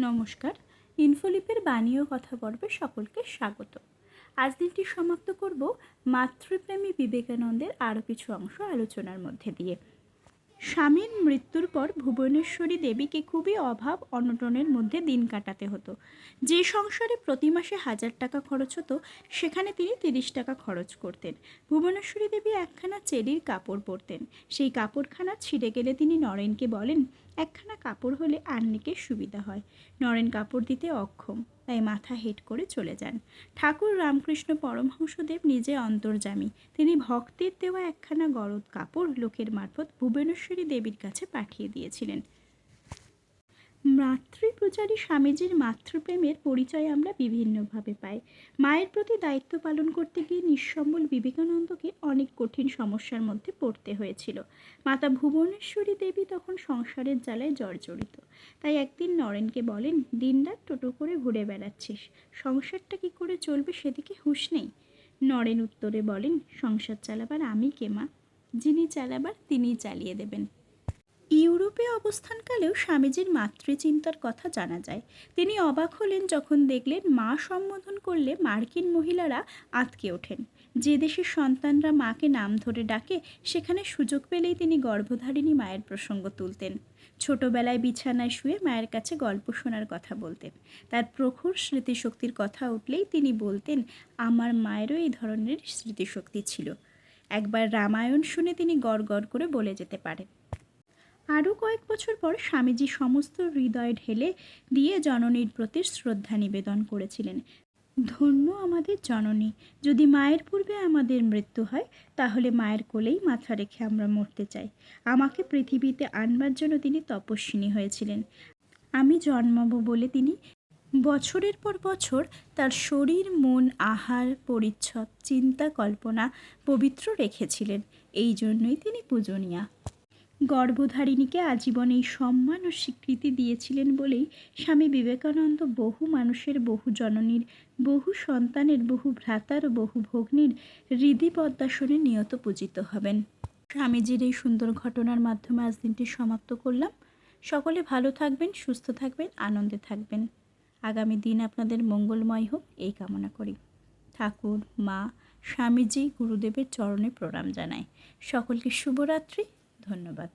নমস্কার, ইনফোলিপের বাণী ও কথা পর্বে সকলকে স্বাগত। আজ দিনটি সমাপ্ত করব মাতৃপ্রেমী বিবেকানন্দের আরও কিছু অংশ আলোচনার মধ্যে দিয়ে। স্বামীর মৃত্যুর পর ভুবনেশ্বরী দেবীকে খুবই অভাব অনটনের মধ্যে দিন কাটাতে হতো। যে সংসারে প্রতি মাসে 1000 টাকা খরচ হতো, সেখানে তিনি 30 টাকা খরচ করতেন। ভুবনেশ্বরী দেবী একখানা চেরির কাপড় পরতেন। সেই কাপড়খানা ছিঁড়ে গেলে তিনি নরেনকে বলেন, একখানা কাপড় হলে আন্নিকে সুবিধা হয়। নরেন কাপড় দিতে অক্ষম, তাই মাথা হেঁট করে চলে যান। ঠাকুর রামকৃষ্ণ পরমহংসদেব নিজে অন্তর্যামী। তিনি ভক্তের দেওয়া একখানা গরদ কাপড় লোকের মারফত ভুবনেশ্বরী দেবীর কাছে পাঠিয়ে দিয়েছিলেন। মাতৃপূজারী স্বামীজির মাতৃপ্রেমের পরিচয় আমরা বিভিন্নভাবে পাই। মায়ের প্রতি দায়িত্ব পালন করতে গিয়ে নিঃসম্বল বিবেকানন্দকে অনেক কঠিন সমস্যার মধ্যে পড়তে হয়েছিল। মাতা ভুবনেশ্বরী দেবী তখন সংসারের জ্বালায় জর্জরিত। তাই একদিন নরেনকে বলেন, দিনরাত টোটো করে ঘুরে বেড়াচ্ছিস, সংসারটা কি করে চলবে সেদিকে হুঁশ নেই। নরেন উত্তরে বলেন, সংসার চালাবার আমি কে মা? যিনি চালাবার তিনিই চালিয়ে দেবেন। ইউরোপে অবস্থানকালেও স্বামীজির মাতৃচিন্তার কথা জানা যায়। তিনি অবাক হলেন যখন দেখলেন মা সম্বোধন করলে মার্কিন মহিলারা আঁতকে ওঠেন। যে দেশের সন্তানরা মাকে নাম ধরে ডাকে, সেখানে সুযোগ পেলেই তিনি গর্ভধারিণী মায়ের প্রসঙ্গ তুলতেন। ছোটবেলায় বিছানায় শুয়ে মায়ের কাছে গল্প শোনার কথা বলতেন। তার প্রখর স্মৃতিশক্তির কথা উঠলেই তিনি বলতেন, আমার মায়েরও এই ধরনের স্মৃতিশক্তি ছিল। একবার রামায়ণ শুনে তিনি গড় গড় করে বলে যেতে পারেন। আরও কয়েক বছর পর স্বামীজি সমস্ত হৃদয় ঢেলে দিয়ে জননীর প্রতি শ্রদ্ধা নিবেদন করেছিলেন। ধন্য আমাদের জননী, যদি মায়ের পূর্বে আমাদের মৃত্যু হয়, তাহলে মায়ের কোলেই মাথা রেখে আমরা মরতে চাই। আমাকে পৃথিবীতে আনবার জন্য তিনি তপস্বিনী হয়েছিলেন। আমি জন্মাবো বলে তিনি বছরের পর বছর তার শরীর, মন, আহার, পরিচ্ছদ, চিন্তা, কল্পনা পবিত্র রেখেছিলেন। এই জন্যই তিনি পূজনীয়া। গর্ভধারিণীকে আজীবন এই সম্মান ও স্বীকৃতি দিয়েছিলেন বলেই স্বামী বিবেকানন্দ বহু মানুষের, বহু জননীর, বহু সন্তানের, বহু ভ্রাতার ও বহু ভগ্নীর হৃদি পদ্মাসনে নিয়ত পূজিত হবেন। স্বামীজির এই সুন্দর ঘটনার মাধ্যমে আজ দিনটি সমাপ্ত করলাম। সকলে ভালো থাকবেন, সুস্থ থাকবেন, আনন্দে থাকবেন। আগামী দিন আপনাদের মঙ্গলময় হোক এই কামনা করি। ঠাকুর, মা, স্বামীজি, গুরুদেবের চরণে প্রণাম জানাই। সকলকে শুভরাত্রি। ধন্যবাদ।